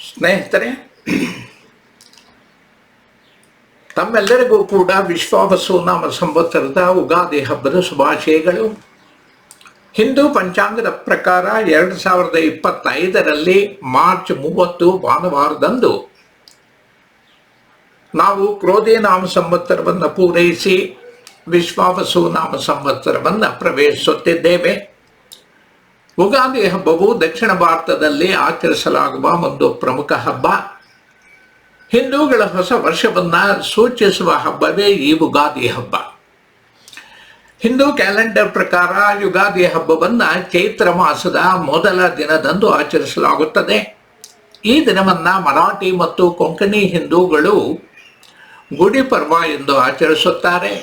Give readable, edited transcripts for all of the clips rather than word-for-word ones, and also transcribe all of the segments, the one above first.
ಸ್ನೇಹಿತರೆ, ತಮ್ಮೆಲ್ಲರಿಗೂ ಕೂಡ ವಿಶ್ವಾವಸು ನಾಮ ಸಂವತ್ಸರದ ಉಗಾದಿ ಹಬ್ಬದ ಶುಭಾಶಯಗಳು. ಹಿಂದೂ ಪಂಚಾಂಗದ ಪ್ರಕಾರ 2025ರಲ್ಲಿ ಮಾರ್ಚ್ 30 ಭಾನುವಾರದಂದು ನಾವು ಕ್ರೋಧಿ ನಾಮ ಸಂವತ್ಸರವನ್ನು ಪೂರೈಸಿ ವಿಶ್ವಾವಸು ನಾಮ ಸಂವತ್ಸರವನ್ನು ಪ್ರವೇಶಿಸುತ್ತಿದ್ದೇವೆ. ಉಗಾದಿ ಹಬ್ಬವು ದಕ್ಷಿಣ ಭಾರತದಲ್ಲಿ ಆಚರಿಸಲಾಗುವ ಒಂದು ಪ್ರಮುಖ ಹಬ್ಬ. ಹಿಂದೂಗಳ ಹೊಸ ವರ್ಷವನ್ನು ಸೂಚಿಸುವ ಹಬ್ಬವೇ ಈ ಉಗಾದಿ ಹಬ್ಬ. ಹಿಂದೂ ಕ್ಯಾಲೆಂಡರ್ ಪ್ರಕಾರ ಯುಗಾದಿ ಹಬ್ಬವನ್ನು ಚೈತ್ರ ಮಾಸದ ಮೊದಲ ದಿನದಂದು ಆಚರಿಸಲಾಗುತ್ತದೆ. ಈ ದಿನವನ್ನು ಮರಾಠಿ ಮತ್ತು ಕೊಂಕಣಿ ಹಿಂದೂಗಳು ಗುಡಿ ಪರ್ವ ಎಂದು ಆಚರಿಸುತ್ತಾರೆ.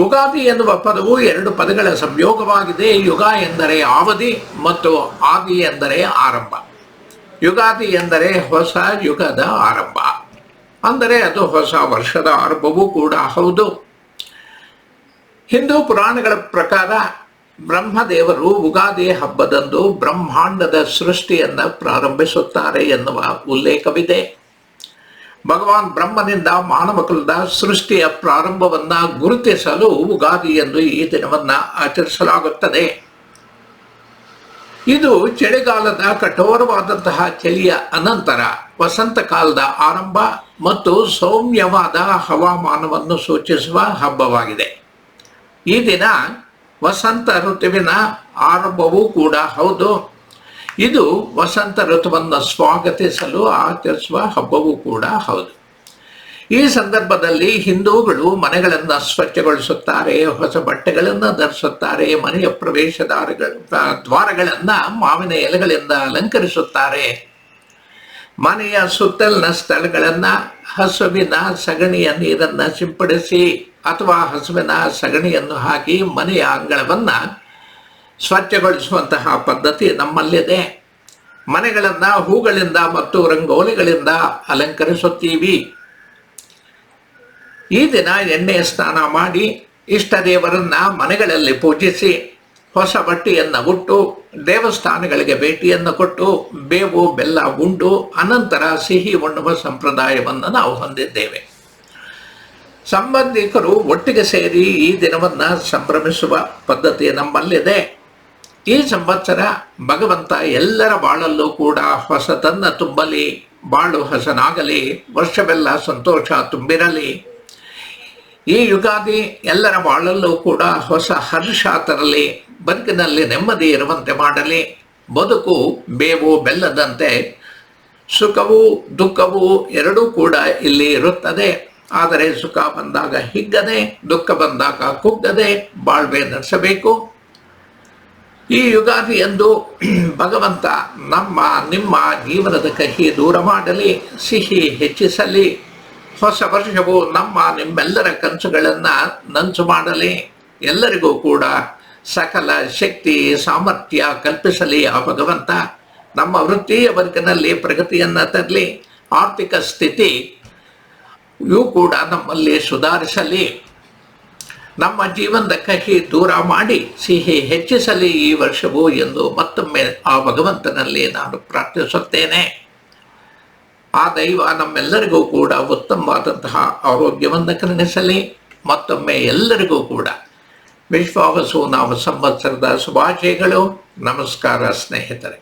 ಉಗಾದಿ ಎನ್ನುವ ಪದವು 2 ಪದಗಳ ಸಂಯೋಗವಾಗಿದೆ. ಯುಗ ಎಂದರೆ ಅವಧಿ ಮತ್ತು ಆದಿ ಎಂದರೆ ಆರಂಭ. ಯುಗಾದಿ ಎಂದರೆ ಹೊಸ ಯುಗದ ಆರಂಭ, ಅಂದರೆ ಅದು ಹೊಸ ವರ್ಷದ ಆರಂಭವೂ ಕೂಡ ಹೌದು. ಹಿಂದೂ ಪುರಾಣಗಳ ಪ್ರಕಾರ ಬ್ರಹ್ಮದೇವರು ಉಗಾದಿ ಹಬ್ಬದಂದು ಬ್ರಹ್ಮಾಂಡದ ಸೃಷ್ಟಿಯನ್ನು ಪ್ರಾರಂಭಿಸುತ್ತಾರೆ ಎನ್ನುವ ಉಲ್ಲೇಖವಿದೆ. ಭಗವಾನ್ ಬ್ರಹ್ಮನಿಂದ ಮಾನವ ಕುಲದ ಸೃಷ್ಟಿಯ ಪ್ರಾರಂಭವನ್ನು ಗುರುತಿಸಲು ಉಗಾದಿ ಎಂದು ಈ ದಿನವನ್ನು ಆಚರಿಸಲಾಗುತ್ತದೆ. ಇದು ಚಳಿಗಾಲದ ಕಠೋರವಾದಂತಹ ಚಳಿಯ ಅನಂತರ ವಸಂತ ಕಾಲದ ಆರಂಭ ಮತ್ತು ಸೌಮ್ಯವಾದ ಹವಾಮಾನವನ್ನು ಸೂಚಿಸುವ ಹಬ್ಬವಾಗಿದೆ. ಈ ದಿನ ವಸಂತ ಋತುವಿನ ಆರಂಭವೂ ಕೂಡ ಹೌದು. ಇದು ವಸಂತ ಋತುವನ್ನು ಸ್ವಾಗತಿಸಲು ಆಚರಿಸುವ ಹಬ್ಬವೂ ಕೂಡ ಹೌದು. ಈ ಸಂದರ್ಭದಲ್ಲಿ ಹಿಂದೂಗಳು ಮನೆಗಳನ್ನು ಸ್ವಚ್ಛಗೊಳಿಸುತ್ತಾರೆ, ಹೊಸ ಬಟ್ಟೆಗಳನ್ನು ಧರಿಸುತ್ತಾರೆ, ಮನೆಯ ದ್ವಾರಗಳನ್ನು ಮಾವಿನ ಎಲೆಗಳಿಂದ ಅಲಂಕರಿಸುತ್ತಾರೆ. ಮನೆಯ ಸುತ್ತಲಿನ ಸ್ಥಳಗಳನ್ನು ಹಸುವಿನ ಸಗಣಿಯ ನೀರನ್ನು ಸಿಂಪಡಿಸಿ ಅಥವಾ ಹಸುವಿನ ಸಗಣಿಯನ್ನು ಹಾಕಿ ಮನೆಯ ಅಂಗಳವನ್ನು ಸ್ವಚ್ಛಗೊಳಿಸುವಂತಹ ಪದ್ಧತಿ ನಮ್ಮಲ್ಲಿದೆ. ಮನೆಗಳನ್ನು ಹೂಗಳಿಂದ ಮತ್ತು ರಂಗೋಲಿಗಳಿಂದ ಅಲಂಕರಿಸುತ್ತೀವಿ. ಈ ದಿನ ಎಣ್ಣೆ ಸ್ನಾನ ಮಾಡಿ ಇಷ್ಟ ದೇವರನ್ನು ಮನೆಗಳಲ್ಲಿ ಪೂಜಿಸಿ ಹೊಸ ಬಟ್ಟೆಯನ್ನು ಉಟ್ಟು ದೇವಸ್ಥಾನಗಳಿಗೆ ಭೇಟಿಯನ್ನು ಕೊಟ್ಟು ಬೇವು ಬೆಲ್ಲ ಉಂಡು ಅನಂತರ ಸಿಹಿ ಉಣ್ಣುವ ಸಂಪ್ರದಾಯವನ್ನು ನಾವು ಹೊಂದಿದ್ದೇವೆ. ಸಂಬಂಧಿಕರು ಒಟ್ಟಿಗೆ ಸೇರಿ ಈ ದಿನವನ್ನು ಸಂಭ್ರಮಿಸುವ ಪದ್ಧತಿ ನಮ್ಮಲ್ಲಿದೆ. ಈ ಸಂವತ್ಸರ ಭಗವಂತ ಎಲ್ಲರ ಬಾಳಲ್ಲೂ ಕೂಡ ಹೊಸತನ್ನು ತುಂಬಲಿ, ಬಾಳು ಹಸನಾಗಲಿ, ವರ್ಷವೆಲ್ಲ ಸಂತೋಷ ತುಂಬಿರಲಿ. ಈ ಯುಗಾದಿ ಎಲ್ಲರ ಬಾಳಲ್ಲೂ ಕೂಡ ಹೊಸ ಹರ್ಷ ತರಲಿ, ಬದುಕಿನಲ್ಲಿ ನೆಮ್ಮದಿ ಇರುವಂತೆ ಮಾಡಲಿ. ಬದುಕು ಬೇವು ಬೆಲ್ಲದಂತೆ ಸುಖವೂ ದುಃಖವೂ ಎರಡೂ ಕೂಡ ಇಲ್ಲಿ ಇರುತ್ತದೆ. ಆದರೆ ಸುಖ ಬಂದಾಗ ಹಿಗ್ಗದೆ, ದುಃಖ ಬಂದಾಗ ಕುಗ್ಗದೆ ಬಾಳ್ವೆ ನಡೆಸಬೇಕು. ಈ ಯುಗಾದಿ ಎಂದು ಭಗವಂತ ನಿಮ್ಮ ಜೀವನದ ಕಹಿ ದೂರ ಮಾಡಲಿ, ಸಿಹಿ ಹೆಚ್ಚಿಸಲಿ. ಹೊಸ ವರ್ಷವು ನಿಮ್ಮೆಲ್ಲರ ಕನಸುಗಳನ್ನು ನನಸು ಮಾಡಲಿ. ಎಲ್ಲರಿಗೂ ಕೂಡ ಸಕಲ ಶಕ್ತಿ ಸಾಮರ್ಥ್ಯ ಕಲ್ಪಿಸಲಿ ಆ ಭಗವಂತ. ನಮ್ಮ ವೃತ್ತಿಯ ಬದುಕಿನಲ್ಲಿ ಪ್ರಗತಿಯನ್ನು ತರಲಿ. ಆರ್ಥಿಕ ಸ್ಥಿತಿ ಇವು ಕೂಡ ನಮ್ಮಲ್ಲಿ ಸುಧಾರಿಸಲಿ. ನಮ್ಮ ಜೀವನದ ಕಹಿ ದೂರ ಮಾಡಿ ಸಿಹಿ ಹೆಚ್ಚಿಸಲಿ ಈ ವರ್ಷವು ಎಂದು ಮತ್ತೊಮ್ಮೆ ಆ ಭಗವಂತನಲ್ಲಿ ನಾನು ಪ್ರಾರ್ಥಿಸುತ್ತೇನೆ. ಆ ದೈವ ನಮ್ಮೆಲ್ಲರಿಗೂ ಕೂಡ ಉತ್ತಮವಾದಂತಹ ಆರೋಗ್ಯವನ್ನು ಕರುಣಿಸಲಿ. ಮತ್ತೊಮ್ಮೆ ಎಲ್ಲರಿಗೂ ಕೂಡ ವಿಶ್ವಾವಸು ನಾಮ ಸಂವತ್ಸರದ ಶುಭಾಶಯಗಳು. ನಮಸ್ಕಾರ ಸ್ನೇಹಿತರೆ.